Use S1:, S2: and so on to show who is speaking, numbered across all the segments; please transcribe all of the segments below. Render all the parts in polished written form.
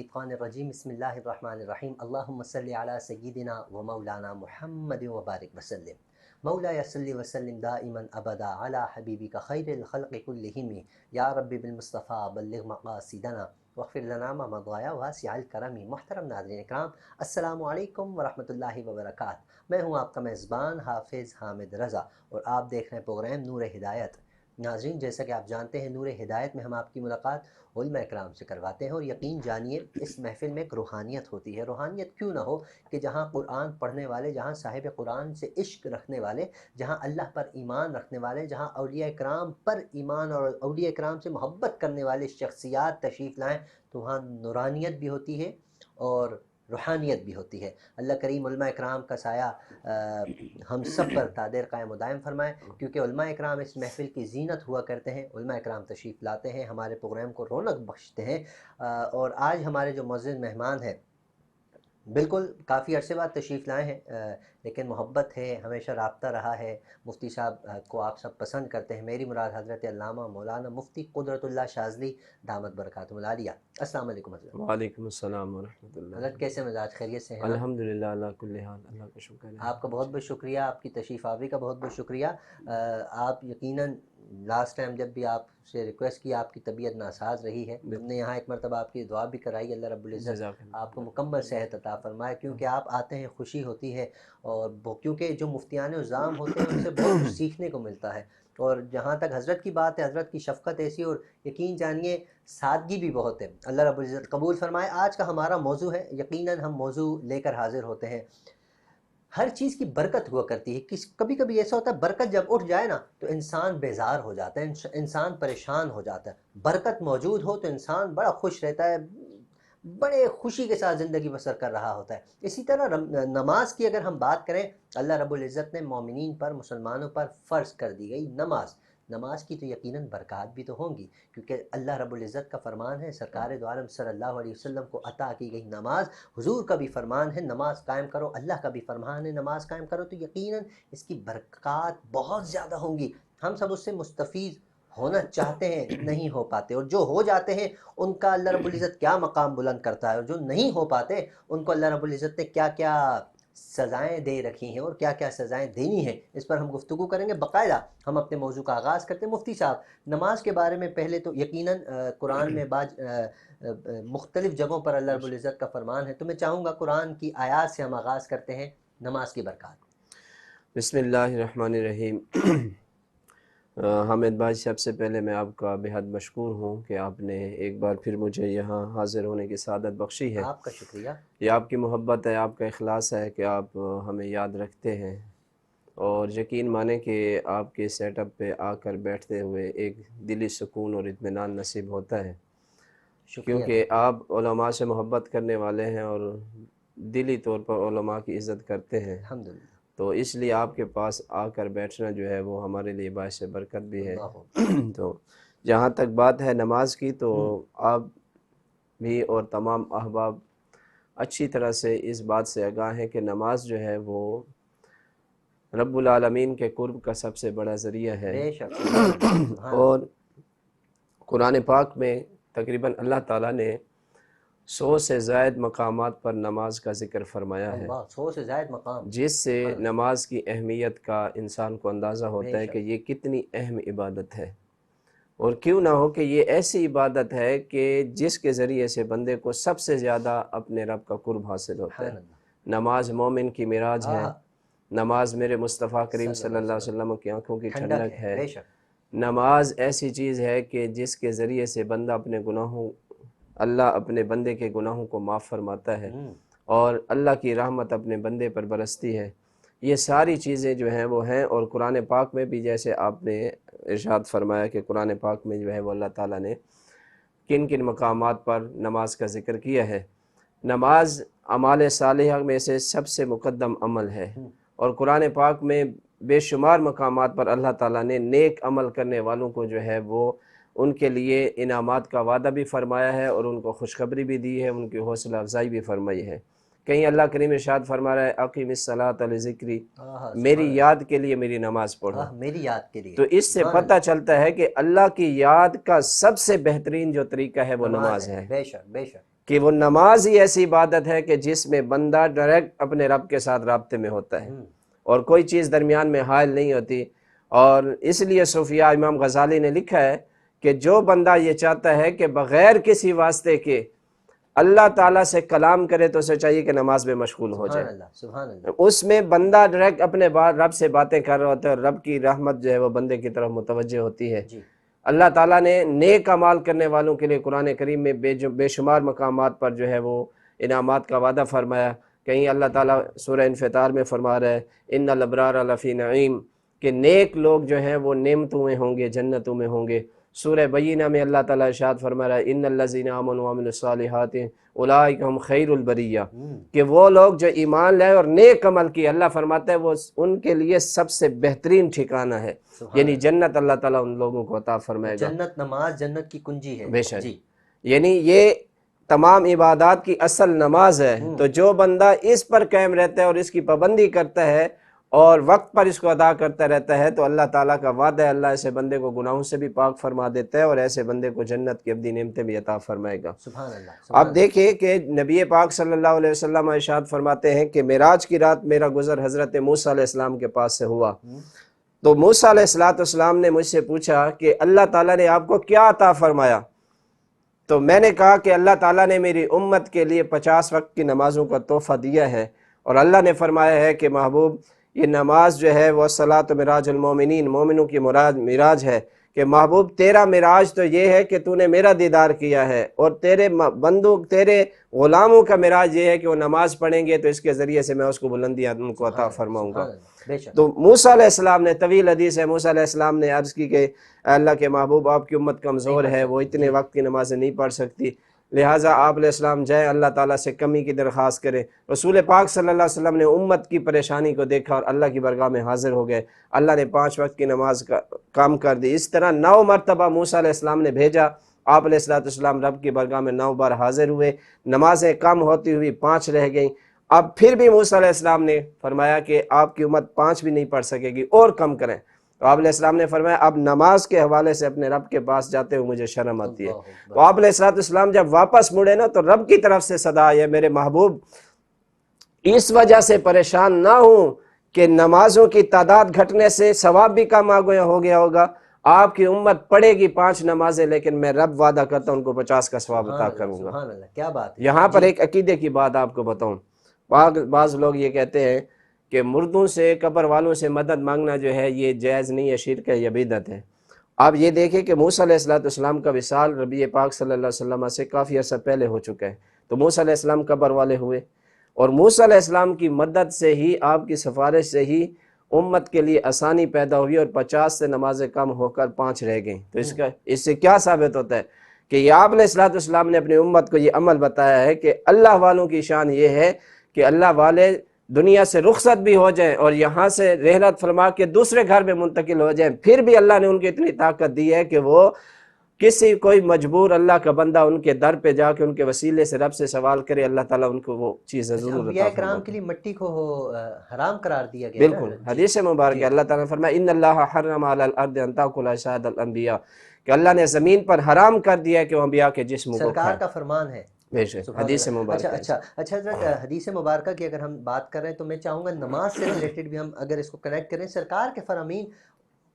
S1: الرجیم بسم اللہ الرحمن الرحیم اللہم صلی علی سیدنا و مولانا محمد وبارک وسلم مولا صلی وسلم دائما ابدا علی حبیبک خیر الخلق کلہم یا رب بالمصطفیٰ بلغ مقاصدنا واغفر لنا ما مضى واسع الکرم۔ محترم ناظرین اکرام، السلام علیکم ورحمۃ اللہ وبرکاتہ۔ میں ہوں آپ کا میزبان حافظ حامد رضا اور آپ دیکھ رہے ہیں پروگرام نور ہدایت۔ ناظرین، جیسا کہ آپ جانتے ہیں، نور ہدایت میں ہم آپ کی ملاقات علماء اکرام سے کرواتے ہیں، اور یقین جانیے اس محفل میں ایک روحانیت ہوتی ہے۔ روحانیت کیوں نہ ہو کہ جہاں قرآن پڑھنے والے، جہاں صاحب قرآن سے عشق رکھنے والے، جہاں اللہ پر ایمان رکھنے والے، جہاں اولیاء اکرام پر ایمان اور اولیاء اکرام سے محبت کرنے والے شخصیات تشریف لائیں تو وہاں نورانیت بھی ہوتی ہے اور روحانیت بھی ہوتی ہے۔ اللہ کریم علماء اکرام کا سایہ ہم سب پر تادیر قائم و دائم فرمائے، کیونکہ علماء اکرام اس محفل کی زینت ہوا کرتے ہیں۔ علماء اکرام تشریف لاتے ہیں، ہمارے پروگرام کو رونق بخشتے ہیں، اور آج ہمارے جو معزز مہمان ہیں بالکل کافی عرصے بعد تشریف لائے ہیں، لیکن محبت ہے، ہمیشہ رابطہ رہا ہے۔ مفتی صاحب کو آپ سب پسند کرتے ہیں، میری مراد حضرت علامہ مولانا مفتی قدرت اللہ شاذلی دامت برکاتہم العالیہ۔ السلام علیکم حضرت۔
S2: وعلیکم السلام ورحمۃ اللہ۔
S1: حضرت کیسے مزاج، خیریت سے ہیں؟
S2: الحمدللہ اللہ کل حال، اللہ کا شکر ہے۔
S1: آپ کا بہت بہت شکریہ، آپ کی تشریف آوری کا بہت بہت شکریہ۔ آپ یقیناً لاسٹ ٹائم جب بھی آپ سے ریکویسٹ کی، آپ کی طبیعت ناساز رہی ہے، ہم نے یہاں ایک مرتبہ آپ کی دعا بھی کرائی، اللہ رب العزت آپ کو مکمل صحت عطا فرمائے، کیونکہ آپ آتے ہیں خوشی ہوتی ہے، اور کیونکہ جو مفتیان عظام ہوتے ہیں ان سے بہت کچھ سیکھنے کو ملتا ہے۔ اور جہاں تک حضرت کی بات ہے، حضرت کی شفقت ایسی، اور یقین جانیے سادگی بھی بہت ہے، اللہ رب العزت قبول فرمائے۔ آج کا ہمارا موضوع ہے، یقیناً ہم موضوع لے کر حاضر ہوتے ہیں، ہر چیز کی برکت ہوا کرتی ہے۔ کبھی کبھی ایسا ہوتا ہے برکت جب اٹھ جائے نا تو انسان بیزار ہو جاتا ہے، انسان پریشان ہو جاتا ہے۔ برکت موجود ہو تو انسان بڑا خوش رہتا ہے، بڑے خوشی کے ساتھ زندگی بسر کر رہا ہوتا ہے۔ اسی طرح نماز کی اگر ہم بات کریں، اللہ رب العزت نے مومنین پر، مسلمانوں پر فرض کر دی گئی نماز کی تو یقیناً برکات بھی تو ہوں گی، کیونکہ اللہ رب العزت کا فرمان ہے، سرکار دو عالم صلی اللہ علیہ وسلم کو عطا کی گئی نماز، حضور کا بھی فرمان ہے نماز قائم کرو، اللہ کا بھی فرمان ہے نماز قائم کرو، تو یقیناً اس کی برکات بہت زیادہ ہوں گی۔ ہم سب اس سے مستفید ہونا چاہتے ہیں، نہیں ہو پاتے، اور جو ہو جاتے ہیں ان کا اللہ رب العزت کیا مقام بلند کرتا ہے، اور جو نہیں ہو پاتے ان کو اللہ رب العزت نے کیا کیا سزائیں دے رکھی ہیں اور کیا کیا سزائیں دینی ہیں، اس پر ہم گفتگو کریں گے۔ باقاعدہ ہم اپنے موضوع کا آغاز کرتے ہیں۔ مفتی صاحب، نماز کے بارے میں پہلے تو یقیناً قرآن میں بعض مختلف جگہوں پر اللہ رب العزت کا فرمان ہے، تو میں چاہوں گا قرآن کی آیات سے ہم آغاز کرتے ہیں نماز کی برکات۔
S2: بسم اللہ الرحمن الرحیم۔ حامد بھائی، سب سے پہلے میں آپ کا بہت مشکور ہوں کہ آپ نے ایک بار پھر مجھے یہاں حاضر ہونے کی سعادت بخشی ہے۔
S1: آپ کا شکریہ۔
S2: یہ آپ کی محبت ہے، آپ کا اخلاص ہے کہ آپ ہمیں یاد رکھتے ہیں، اور یقین مانیں کہ آپ کے سیٹ اپ پہ آ کر بیٹھتے ہوئے ایک دلی سکون اور اطمینان نصیب ہوتا ہے، کیونکہ آپ علماء سے محبت کرنے والے ہیں اور دلی طور پر علماء کی عزت کرتے ہیں،
S1: الحمدللہ،
S2: تو اس لیے آپ کے پاس آ کر بیٹھنا جو ہے وہ ہمارے لیے باعث برکت بھی ہے۔ تو جہاں تک بات ہے نماز کی، تو آپ بھی اور تمام احباب اچھی طرح سے اس بات سے آگاہ ہیں کہ نماز جو ہے وہ رب العالمین کے قرب کا سب سے بڑا ذریعہ ہے۔
S1: بے شک۔
S2: اور قرآن پاک میں تقریباً اللہ تعالیٰ نے 100 سے زائد مقامات پر نماز کا ذکر فرمایا ہے،
S1: 100 سے زائد مقام،
S2: جس سے نماز کی اہمیت کا انسان کو اندازہ ہوتا ہے کہ یہ کتنی اہم عبادت ہے، اور کیوں نہ ہو کہ یہ ایسی عبادت ہے کہ جس کے ذریعے سے بندے کو سب سے زیادہ اپنے رب کا قرب حاصل ہوتا ہے۔ نماز مومن کی معراج ہے، نماز میرے مصطفیٰ کریم صلی اللہ علیہ وسلم کی آنکھوں کی ٹھنڈک ہے، نماز ایسی چیز ہے کہ جس کے ذریعے سے بندہ اپنے گناہوں، اللہ اپنے بندے کے گناہوں کو معاف فرماتا ہے، اور اللہ کی رحمت اپنے بندے پر برستی ہے۔ یہ ساری چیزیں جو ہیں وہ ہیں، اور قرآن پاک میں بھی جیسے آپ نے ارشاد فرمایا کہ قرآن پاک میں جو ہے وہ اللہ تعالیٰ نے کن کن مقامات پر نماز کا ذکر کیا ہے۔ نماز اعمال صالحہ میں سے سب سے مقدم عمل ہے، اور قرآن پاک میں بے شمار مقامات پر اللہ تعالیٰ نے نیک عمل کرنے والوں کو جو ہے وہ ان کے لیے انعامات کا وعدہ بھی فرمایا ہے، اور ان کو خوشخبری بھی دی ہے، ان کی حوصلہ افزائی بھی فرمائی ہے۔ کہیں اللہ کریم ارشاد فرما رہا ہے اقیم الصلاۃ لذکری، میری یاد کے لیے میری نماز پڑھو،
S1: میری یاد کے لیے۔
S2: تو اس سے پتہ چلتا ہے کہ اللہ کی یاد کا سب سے بہترین جو طریقہ ہے وہ نماز ہے۔
S1: بے شک، بے شک۔
S2: کہ وہ نماز ہی ایسی عبادت ہے کہ جس میں بندہ ڈائریکٹ اپنے رب کے ساتھ رابطے میں ہوتا ہے اور کوئی چیز درمیان میں حائل نہیں ہوتی. اور اس لیے صوفیاء امام غزالی نے لکھا ہے کہ جو بندہ یہ چاہتا ہے کہ بغیر کسی واسطے کے اللہ تعالیٰ سے کلام کرے تو اسے چاہیے کہ نماز میں مشغول ہو جائے.
S1: سبحان اللہ.
S2: اس میں بندہ ڈائریکٹ اپنے رب سے باتیں کر رہا ہوتا ہے اور رب کی رحمت جو ہے وہ بندے کی طرف متوجہ ہوتی ہے. اللہ تعالیٰ نے نیک اعمال کرنے والوں کے لیے قرآن کریم میں بے شمار مقامات پر جو ہے وہ انعامات کا وعدہ فرمایا. کہیں اللہ تعالیٰ سورہ انفطار میں فرما رہا ہے ان الابرار لفی نعیم، کہ نیک لوگ جو ہیں وہ نعمتوں میں ہوں گے، جنتوں میں ہوں گے. سورہ بینہ میں اللہ تعالیٰ ارشاد فرما رہا ہے ان الذین آمنوا وعملوا الصالحات اولئک هم خیر البریہ، کہ وہ لوگ جو ایمان لائے اور نیک عمل کیے، اللہ فرماتا ہے وہ ان کے لیے سب سے بہترین ٹھکانہ ہے. یعنی جنت اللہ تعالیٰ ان لوگوں کو عطا فرمائے گا.
S1: جنت، نماز جنت کی کنجی ہے.
S2: بے شک. یعنی یہ تمام عبادات کی اصل نماز ہے. تو جو بندہ اس پر قائم رہتا ہے اور اس کی پابندی کرتا ہے اور وقت پر اس کو ادا کرتا رہتا ہے تو اللہ تعالیٰ کا وعدہ ہے اللہ ایسے بندے کو گناہوں سے بھی پاک فرما دیتا ہے اور ایسے بندے کو جنت کی ابدی نعمتیں بھی عطا فرمائے گا.
S1: سبحان اللہ.
S2: اب دیکھیں کہ نبی پاک صلی اللہ علیہ وسلم ارشاد فرماتے ہیں کہ معراج کی رات میرا گزر حضرت موسیٰ علیہ السلام کے پاس سے ہوا. تو موسیٰ علیہ السلام نے مجھ سے پوچھا کہ اللہ تعالیٰ نے آپ کو کیا عطا فرمایا؟ تو میں نے کہا کہ اللہ تعالیٰ نے میری امت کے لیے 50 وقت کی نمازوں کا تحفہ دیا ہے، اور اللہ نے فرمایا ہے کہ محبوب یہ نماز جو ہے وہ صلاۃ معراج المومنین، مومنوں کی معراج ہے، کہ محبوب تیرا معراج تو یہ ہے کہ تو نے میرا دیدار کیا ہے، اور تیرے بندوں تیرے غلاموں کا معراج یہ ہے کہ وہ نماز پڑھیں گے تو اس کے ذریعے سے میں اس کو بلندی ان کو عطا فرماؤں گا. تو موسیٰ علیہ السلام نے، طویل حدیث ہے، موسیٰ علیہ السلام نے عرض کی کہ اللہ کے محبوب آپ کی امت کمزور ہے، وہ اتنے وقت کی نمازیں نہیں پڑھ سکتی، لہٰذا آپ علیہ السلام جائیں اللہ تعالیٰ سے کمی کی درخواست کریں. رسول پاک صلی اللہ علیہ وسلم نے امت کی پریشانی کو دیکھا اور اللہ کی بارگاہ میں حاضر ہو گئے. اللہ نے 5 وقت کی نماز کا کام کر دی. اس طرح 9 مرتبہ موسیٰ علیہ السلام نے بھیجا، آپ علیہ السلام رب کی بارگاہ میں 9 بار حاضر ہوئے، نمازیں کم ہوتی ہوئی 5 رہ گئیں. اب پھر بھی موسیٰ علیہ السلام نے فرمایا کہ آپ کی امت 5 بھی نہیں پڑھ سکے گی، اور کم کریں. تو آپ علیہ السلام نے فرمایا اب نماز کے حوالے سے اپنے رب کے پاس جاتے ہوئے مجھے شرم آتی ہے. تو آپ علیہ السلام جب واپس مڑے نا تو رب کی طرف سے صدا آئی ہے میرے محبوب اس وجہ سے پریشان نہ ہوں کہ نمازوں کی تعداد گھٹنے سے ثواب بھی کم ہو گیا ہوگا، آپ کی امت پڑھے گی 5 نمازیں لیکن میں رب وعدہ کرتا ہوں ان کو 50 کا ثواب عطا کروں گا.
S1: سبحان اللہ. کیا بات ہے.
S2: یہاں پر ایک عقیدے کی بات آپ کو بتاؤں. بعض لوگ یہ کہتے ہیں کہ مردوں سے، قبر والوں سے مدد مانگنا جو ہے یہ جائز نہیں ہے، شرک ہے، یہ بدعت ہے. آپ یہ دیکھیں کہ موسیٰ علیہ السلام کا وصال نبی پاک صلی اللہ علیہ وسلم سے کافی عرصہ پہلے ہو چکا ہے. تو موسیٰ علیہ السلام قبر والے ہوئے اور موسیٰ علیہ السلام کی مدد سے ہی، آپ کی سفارش سے ہی امت کے لیے آسانی پیدا ہوئی اور 50 سے نمازیں کم ہو کر 5 رہ گئیں. تو اس سے کیا ثابت ہوتا ہے کہ یہ آپ علیہ السلام نے اپنی امت کو یہ عمل بتایا ہے کہ اللہ والوں کی شان یہ ہے کہ اللہ والے دنیا سے رخصت بھی ہو جائیں اور یہاں سے رحلت فرما کے دوسرے گھر میں منتقل ہو جائیں، پھر بھی اللہ نے ان کو اتنی طاقت دی ہے کہ وہ کوئی مجبور اللہ کا بندہ ان کے در پہ جا کے ان کے وسیلے سے رب سے سوال کرے، اللہ تعالیٰ ان کو وہ چیز ضرور عطا
S1: انبیاء کرام کے لیے مٹی کو حرام قرار دیا گیا.
S2: بالکل حدیث مبارک ہے، اللہ تعالیٰ نے فرمایا ان اللہ حرم علی الارض ان تاکل اجساد الانبیاء، کہ اللہ نے زمین پر حرام کر دیا ہے کہ وہ انبیاء کے جسم کو کھائے.
S1: سرکار کا فرمان ہے.
S2: بے شک حدیث مبارک.
S1: اچھا حضرت، حدیث مبارکہ کی اگر ہم بات کر رہے ہیں تو میں چاہوں گا نماز سے ریلیٹڈ بھی ہم اگر اس کو کنیکٹ کریں. سرکار کے فرامین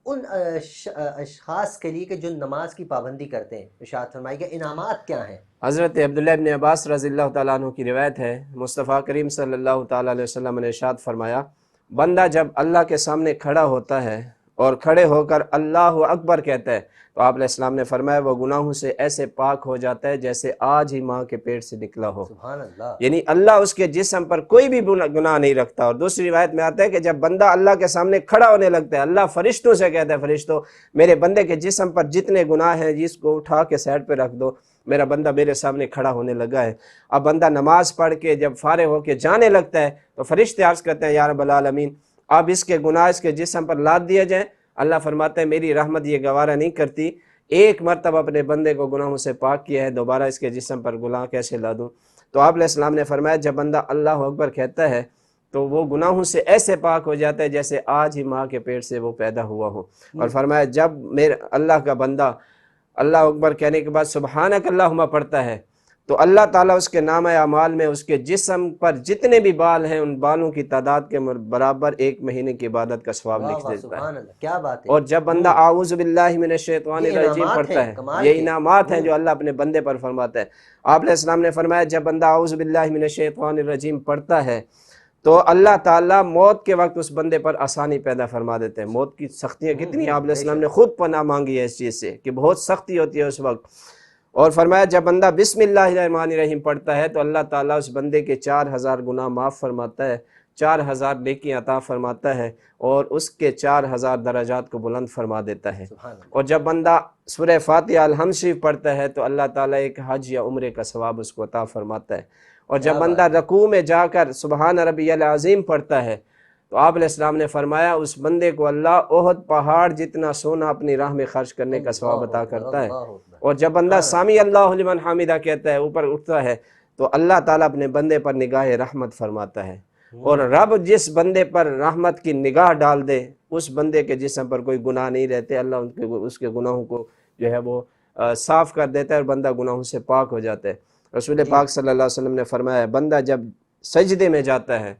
S1: ان اشخاص کے لیے کہ جو نماز کی پابندی کرتے ہیں، ارشاد فرمائے گا انعامات کیا ہیں؟
S2: حضرت عبداللہ ابن عباس رضی اللہ تعالیٰ عنہ کی روایت ہے، مصطفیٰ کریم صلی اللہ تعالیٰ علیہ وسلم نے ارشاد فرمایا بندہ جب اللہ کے سامنے کھڑا ہوتا ہے اور کھڑے ہو کر اللہ اکبر کہتا ہے تو آپ علیہ السلام نے فرمایا وہ گناہوں سے ایسے پاک ہو جاتا ہے جیسے آج ہی ماں کے پیٹ سے نکلا ہو.
S1: سبحان اللہ.
S2: یعنی اللہ اس کے جسم پر کوئی بھی گناہ نہیں رکھتا. اور دوسری روایت میں آتا ہے کہ جب بندہ اللہ کے سامنے کھڑا ہونے لگتا ہے اللہ فرشتوں سے کہتا ہے فرشتوں میرے بندے کے جسم پر جتنے گناہ ہیں جس کو اٹھا کے سائڈ پہ رکھ دو، میرا بندہ میرے سامنے کھڑا ہونے لگا ہے. اب بندہ نماز پڑھ کے جب فارغ ہو کے جانے لگتا ہے تو فرشتے عرض کرتے ہیں یا رب العالمین اب اس کے گناہ اس کے جسم پر لاد دیے جائیں. اللہ فرماتا ہے میری رحمت یہ گوارہ نہیں کرتی، ایک مرتبہ اپنے بندے کو گناہوں سے پاک کیا ہے، دوبارہ اس کے جسم پر گناہ کیسے لا دوں؟ تو آپ علیہ السلام نے فرمایا جب بندہ اللہ اکبر کہتا ہے تو وہ گناہوں سے ایسے پاک ہو جاتا ہے جیسے آج ہی ماں کے پیٹ سے وہ پیدا ہوا ہو. اور فرمایا جب میرا اللہ کا بندہ اللہ اکبر کہنے کے بعد سبحانک اللہم پڑھتا ہے تو اللہ تعالیٰ اس کے نامہ اعمال میں اس کے جسم پر جتنے بھی بال ہیں ان بالوں کی تعداد کے برابر 1 مہینے کی عبادت کا ثواب
S1: واہ
S2: لکھ
S1: واہ،
S2: دیتا ہے۔
S1: سبحان اللہ، کیا بات ہے!
S2: اور جب بندہ اعوذ باللہ من الشیطان
S1: یہ
S2: الرجیم
S1: انعامات
S2: پڑھتا
S1: ہیں
S2: ہے،
S1: کمال
S2: یہ
S1: کے۔
S2: انعامات ہیں جو اللہ اپنے بندے پر فرماتا ہے۔ آپ علیہ السلام نے فرمایا جب بندہ اعوذ باللہ من الشیطان الرجیم پڑھتا ہے تو اللہ تعالیٰ موت کے وقت اس بندے پر آسانی پیدا فرما دیتے ہیں۔ موت کی سختیاں کتنی، آپ علیہ
S1: بے
S2: السلام
S1: شک۔
S2: نے خود پناہ مانگی ہے اس چیز سے کہ بہت سختی ہوتی ہے اس وقت۔ اور فرمایا جب بندہ بسم اللہ الرحمن الرحیم پڑھتا ہے تو اللہ تعالیٰ اس بندے کے 4000 گناہ معاف فرماتا ہے، 4000 نیکی عطا فرماتا ہے اور اس کے 4000 درجات کو بلند فرما دیتا ہے۔
S1: سبحان اللہ۔
S2: اور جب بندہ سورہ فاتحہ الحمد شریف پڑھتا ہے تو اللہ تعالیٰ ایک حج یا عمرے کا ثواب اس کو عطا فرماتا ہے۔ اور جب بندہ رکوع میں جا کر سبحان ربی العظیم پڑھتا ہے تو آپ علیہ السلام نے فرمایا اس بندے کو اللہ احد پہاڑ جتنا سونا اپنی راہ میں خرچ کرنے کا ثواب عطا کرتا ہے۔ اور جب بندہ سامی اللہ لمن حمیدہ کہتا ہے، اوپر اٹھتا ہے، تو اللہ تعالیٰ اپنے بندے پر نگاہ رحمت فرماتا ہے۔ اور رب جس بندے پر رحمت کی نگاہ ڈال دے اس بندے کے جسم پر کوئی گناہ نہیں رہتے، اللہ اس کے گناہوں کو جو ہے وہ صاف کر دیتا ہے اور بندہ گناہوں سے پاک ہو جاتا ہے۔ رسول پاک صلی اللہ علیہ وسلم نے فرمایا بندہ جب سجدے میں جاتا ہے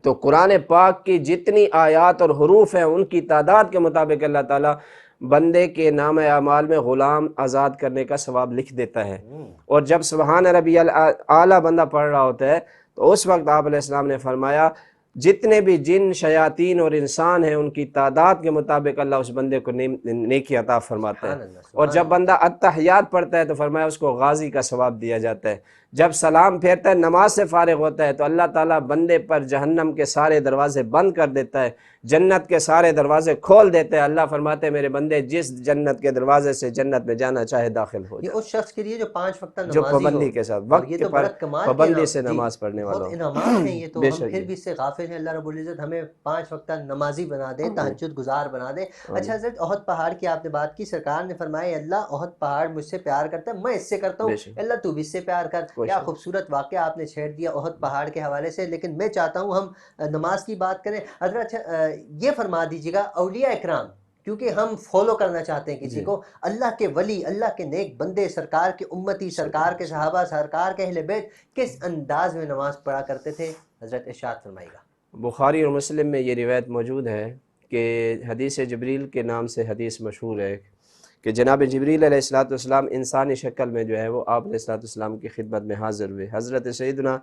S2: تو قرآن پاک کی جتنی آیات اور حروف ہیں ان کی تعداد کے مطابق اللہ تعالیٰ بندے کے نامہ اعمال میں غلام آزاد کرنے کا ثواب لکھ دیتا ہے۔ اور جب سبحان ربی اعلیٰ بندہ پڑھ رہا ہوتا ہے تو اس وقت آپ علیہ السلام نے فرمایا جتنے بھی جن شیاطین اور انسان ہیں ان کی تعداد کے مطابق اللہ اس بندے کو نیکی عطا فرماتا ہے۔ اور جب بندہ التحیات پڑھتا ہے تو فرمایا اس کو غازی کا ثواب دیا جاتا ہے۔ جب سلام پھیرتا ہے نماز سے فارغ ہوتا ہے تو اللہ تعالیٰ بندے پر جہنم کے سارے دروازے بند کر دیتا ہے، جنت کے سارے دروازے کھول دیتے ہیں۔ اللہ فرماتے ہیں میرے بندے جس جنت کے دروازے سے جنت میں جانا چاہے داخل ہو
S1: یہ
S2: جائے۔
S1: اس شخص کے لیے جو 5 وقتہ
S2: جو
S1: نمازی ہو،
S2: پابندی کے ساتھ
S1: اور
S2: وقت
S1: یہ
S2: کے
S1: تو
S2: پر
S1: بڑا کمال کے
S2: پابندی
S1: انعام،
S2: سے نماز پڑھنے والا
S1: بہت
S2: ہو۔
S1: انعامات ہیں یہ تو،
S2: بے
S1: ہم
S2: شک
S1: پھر بھی اس سے غافل ہیں۔ اللہ رب العزت ہمیں 5 وقتہ نمازی بنا دے، تہجد گزار بنا دے۔ اچھا حضرت احد پہاڑ کی آپ نے بات کی، سرکار نے فرمایا اللہ احد پہاڑ مجھ سے پیار کرتا ہے، میں اس سے کرتا ہوں، اللہ تو بھی اس سے پیار کر۔ کیا خوبصورت واقعہ آپ نے چھیڑ دیا احد پہاڑ کے حوالے سے، لیکن میں چاہتا ہوں ہم نماز کی بات کریں۔ حضرت یہ فرما دیجیے گا اولیاء اکرام، کیونکہ ہم فالو کرنا چاہتے ہیں کسی کو، اللہ کے ولی، اللہ کے نیک بندے، سرکار کے امتی، سرکار کے صحابہ، سرکار کے اہل بیت کس انداز میں نماز پڑھا کرتے تھے، حضرت ارشاد فرمائے گا۔
S2: بخاری اور مسلم میں یہ روایت موجود ہے کہ حدیث جبریل کے نام سے حدیث مشہور ہے کہ جناب جبریل علیہ السلام انسانی شکل میں جو ہے وہ آپ علیہ السلام کی خدمت میں حاضر ہوئے۔ حضرت سیدنا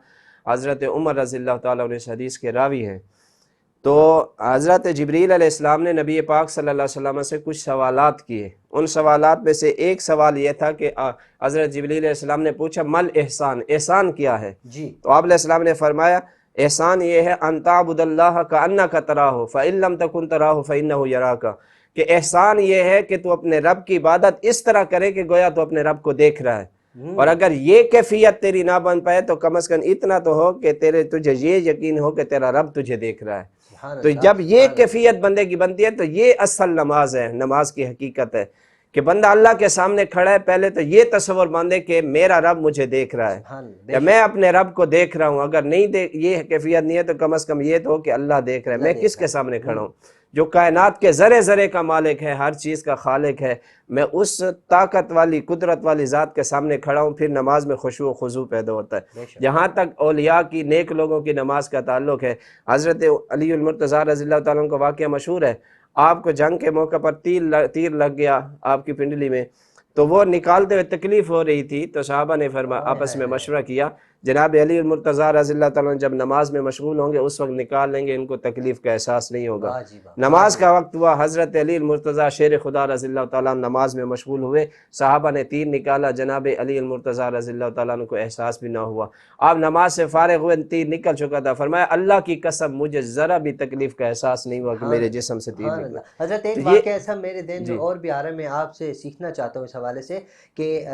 S2: حضرت عمر رضی اللہ تعالیٰ عنہ اس حدیث کے راوی ہیں۔ تو حضرت جبریل علیہ السلام نے نبی پاک صلی اللہ علیہ وسلم سے کچھ سوالات کیے۔ ان سوالات میں سے ایک سوال یہ تھا کہ حضرت جبریل علیہ السلام نے پوچھا مل احسان، احسان کیا ہے؟ تو آپ علیہ السلام نے فرمایا احسان یہ ہے ان تعبد اللہ کأنک تراہ فإن لم تکن تراہ فإنہ یراک، کہ احسان یہ ہے کہ تو اپنے رب کی عبادت اس طرح کرے کہ گویا تو اپنے رب کو دیکھ رہا ہے۔ اور اگر یہ کیفیت تیری نہ بن پائے تو کم از کم اتنا تو ہو کہ تجھے یہ یقین ہو کہ تیرا رب تجھے دیکھ رہا ہے۔ تو جب یہ کیفیت بندے کی بنتی ہے تو یہ اصل نماز ہے، نماز کی حقیقت ہے کہ بندہ اللہ کے سامنے کھڑا ہے، پہلے تو یہ تصور باندھے کہ میرا رب مجھے دیکھ رہا ہے یا میں اپنے رب کو دیکھ رہا ہوں۔ اگر نہیں یہ کیفیت نہیں ہے تو کم از کم یہ تو ہو کہ اللہ دیکھ رہا ہے، میں کس کے سامنے کھڑا ہوں؟ جو کائنات کے ذرے ذرے کا مالک ہے، ہر چیز کا خالق ہے، میں اس طاقت والی قدرت والی ذات کے سامنے کھڑا ہوں۔ پھر نماز میں خشوع و خضوع پیدا ہوتا ہے۔ جہاں تک اولیاء کی، نیک لوگوں کی نماز کا تعلق ہے، حضرت علی المرتضیٰ رضی اللہ تعالیٰ عنہ کا واقعہ مشہور ہے۔ آپ کو جنگ کے موقع پر تیر لگ گیا آپ کی پنڈلی میں، تو وہ نکالتے ہوئے تکلیف ہو رہی تھی، تو صحابہ نے آپس میں مشورہ کیا جناب علی المرتضیٰ رضی اللہ تعالیٰ عنہ جب نماز میں مشغول ہوں گے اس وقت نکال لیں گے، ان کو تکلیف کا احساس نہیں ہوگا۔ نماز کا وقت ہوا، حضرت علی المرتضیٰ شیر خدا رضی اللہ تعالیٰ عنہ نماز میں مشغول ہوئے، صحابہ نے تیر نکالا، جناب علی المرتضیٰ رضی اللہ تعالیٰ عنہ کو احساس بھی نہ ہوا۔ آپ نماز سے فارغ ہوئے، تیر نکل چکا تھا، فرمایا اللہ کی قسم مجھے ذرا بھی تکلیف کا احساس نہیں ہوا کہ میرے جسم سے تیر نکلا۔
S1: حضرت ایک واقعہ ایسا میرے ذہن میں اور بھی آ رہا ہے، میں آپ سے سیکھنا چاہتا ہوں اس حوالے سے کہ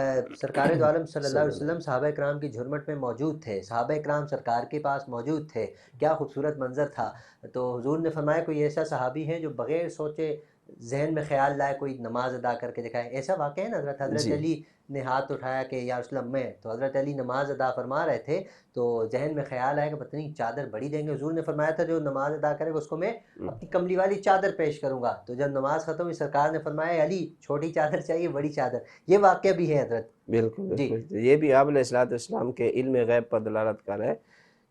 S1: سرکار دو عالم صلی اللہ علیہ وسلم صحابہ کرام کی جھرمٹ میں موجود تھے، صحابہ کرام سرکار کے پاس موجود تھے، کیا خوبصورت منظر تھا۔ تو حضور نے فرمایا کوئی ایسا صحابی ہے جو بغیر سوچے ذہن میں خیال لائے کوئی نماز ادا کر کے دکھائے. ایسا واقعہ ہے نا حضرت
S2: جی
S1: علی نے ہاتھ اٹھایا کہ یا رسول اللہ میں، تو حضرت علی نماز ادا فرما رہے تھے تو ذہن میں خیال آیا کہ پتہ نہیں چادر بڑی دیں گے. حضور نے فرمایا تھا جو نماز ادا کرے گا اس کو میں اپنی کملی والی چادر پیش کروں گا. تو جب نماز ختم ہوئی سرکار نے فرمایا علی چھوٹی چادر چاہیے بڑی چادر. یہ واقعہ بھی ہے حضرت.
S2: بالکل
S1: جی
S2: بالکل. یہ بھی آپ علیہ السلام کے علم غیب پر دلالت کر ہے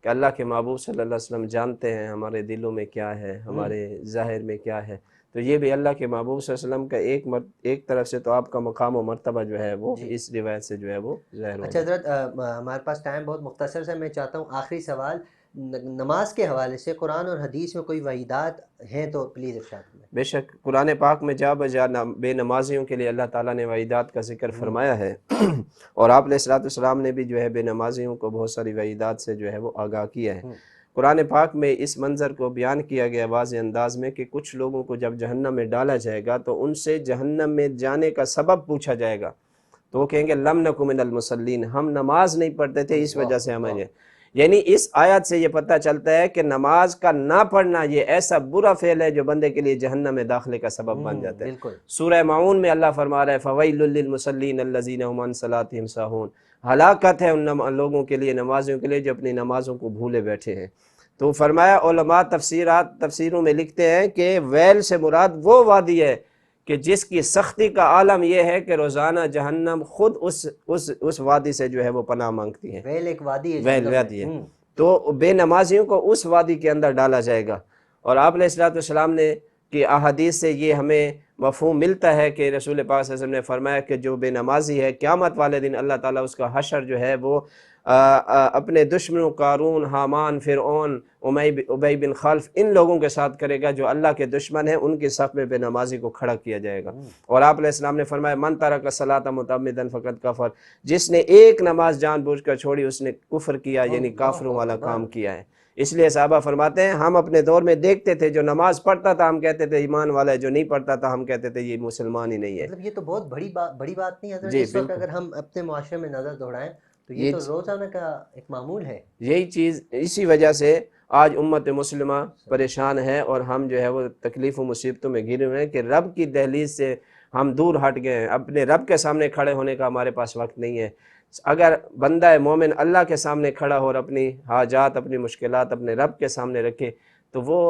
S2: کہ اللہ کے محبوب صلی اللہ علیہ وسلم جانتے ہیں ہمارے دلوں میں کیا ہے، ہمارے ظاہر میں کیا ہے. تو یہ بھی اللہ کے محبوب صلی اللہ علیہ وسلم کا ایک طرف سے تو آپ کا مقام و مرتبہ جو ہے وہ
S1: جی.
S2: اس روایت سے جو ہے وہ ظاہر ہو
S1: اچھا
S2: جاتا ہے.
S1: حضرت ہمارے پاس ٹائم بہت مختصر سے، میں چاہتا ہوں آخری سوال، نماز کے حوالے سے قرآن اور حدیث میں کوئی وحیدات ہیں تو پلیز ارشاد کریں.
S2: بے شک قرآن پاک میں جا بجا بے نمازیوں کے لیے اللہ تعالیٰ نے وعیدات کا ذکر فرمایا ہے اور آپ علیہ السلام نے بھی جو ہے بے نمازیوں کو بہت ساری وعیدات سے جو ہے وہ آگاہ کیا ہے. قرآن پاک میں اس منظر کو بیان کیا گیا واضح انداز میں کہ کچھ لوگوں کو جب جہنم میں ڈالا جائے گا تو ان سے جہنم میں جانے کا سبب پوچھا جائے گا تو وہ کہیں گے لم نکو من المصلین، ہم نماز نہیں پڑھتے تھے اس وجہ سے ہمیں. یعنی اس آیت سے یہ پتہ چلتا ہے کہ نماز کا نہ پڑھنا یہ ایسا برا فعل ہے جو بندے کے لیے جہنم میں داخلے کا سبب بن جاتا ہے.
S1: بالکل.
S2: سورہ معون میں اللہ فرما رہا ہے فویل للمصلین الذین هم عن صلاتهم ساہون، ہلاکت ہے ان لوگوں کے لیے، نمازیوں کے لیے جو اپنی نمازوں کو بھولے بیٹھے ہیں. تو فرمایا علماء تفسیروں میں لکھتے ہیں کہ ویل سے مراد وہ وادی ہے کہ جس کی سختی کا عالم یہ ہے کہ روزانہ جہنم خود اس وادی سے جو ہے وہ پناہ مانگتی ہے.
S1: ویل ایک وادی ہے
S2: ویل
S1: جہنم
S2: وادی ہے.
S1: میں.
S2: تو بے نمازیوں کو اس وادی کے اندر ڈالا جائے گا. اور آپ علیہ السلام نے کہ احادیث سے یہ ہمیں مفہوم ملتا ہے کہ رسول پاک صلی اللہ علیہ وسلم نے فرمایا کہ جو بے نمازی ہے قیامت والے دن اللہ تعالیٰ اس کا حشر جو ہے وہ اپنے دشمنوں قارون، حامان، فرعون، ابی بن خلف ان لوگوں کے ساتھ کرے گا جو اللہ کے دشمن ہیں، ان کے صف میں بے نمازی کو کھڑا کیا جائے گا. اور آپ علیہ السلام نے فرمایا من ترک الصلاۃ متعمدا فقد کفر، جس نے ایک نماز جان بوجھ کر چھوڑی اس نے کفر کیا، یعنی کافروں والا کام کیا ہے. اس لیے صحابہ فرماتے ہیں ہم اپنے دور میں دیکھتے تھے جو نماز پڑھتا تھا ہم کہتے تھے ایمان والا ہے، جو نہیں پڑھتا تھا ہم کہتے تھے یہ مسلمان ہی نہیں ہے.
S1: مطلب یہ تو بہت بڑی بات نہیں حضرت.
S2: جی
S1: اس وقت
S2: بالکل.
S1: اگر ہم اپنے معاشرے میں نظر دوڑائیں تو یہ تو روزانہ کا ایک معمول ہے.
S2: یہی چیز اسی وجہ سے آج امت مسلمہ پریشان ہے اور ہم جو ہے وہ تکلیف و مصیبتوں میں گھرے ہوئے ہیں کہ رب کی دہلیز سے ہم دور ہٹ گئے ہیں. اپنے رب کے سامنے کھڑے ہونے کا ہمارے پاس وقت نہیں ہے. اگر بندہ مومن اللہ کے سامنے کھڑا ہو اور اپنی حاجات، اپنی مشکلات اپنے رب کے سامنے رکھے تو وہ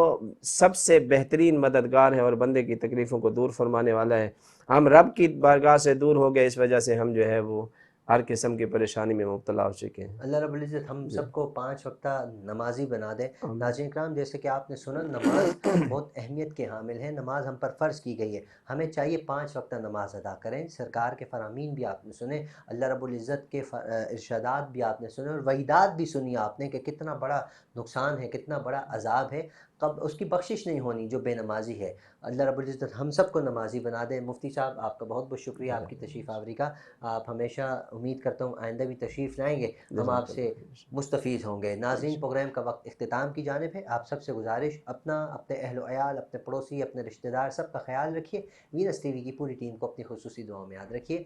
S2: سب سے بہترین مددگار ہے اور بندے کی تکلیفوں کو دور فرمانے والا ہے. ہم رب کی بارگاہ سے دور ہو گئے، اس وجہ سے ہم جو ہے وہ ہر قسم کی پریشانی میں مبتلا ہو چکے ہیں.
S1: اللہ رب العزت ہم سب کو 5 وقتہ نمازی بنا دے. ناظرین کرام جیسے کہ آپ نے سنا نماز بہت اہمیت کے حامل ہے. نماز ہم پر فرض کی گئی ہے، ہمیں چاہیے 5 وقتہ نماز ادا کریں. سرکار کے فرامین بھی آپ نے سنے، اللہ رب العزت کے ارشادات بھی آپ نے سنے اور وعیدات بھی سنی آپ نے کہ کتنا بڑا نقصان ہے، کتنا بڑا عذاب ہے، کب اس کی بخشش نہیں ہونی جو بے نمازی ہے. اللہ رب العزت ہم سب کو نمازی بنا دے. مفتی صاحب آپ کا بہت بہت شکریہ آپ کی تشریف آوری کا. آپ ہمیشہ امید کرتا ہوں آئندہ بھی تشریف لائیں گے، ہم آپ سے مستفید ہوں گے. ناظرین پروگرام کا وقت اختتام کی جانب ہے. آپ سب سے گزارش اپنا، اپنے اہل و عیال، اپنے پڑوسی، اپنے رشتہ دار سب کا خیال رکھیے. وینس ٹی وی کی پوری ٹیم کو اپنی خصوصی دعاؤں میں یاد رکھیے.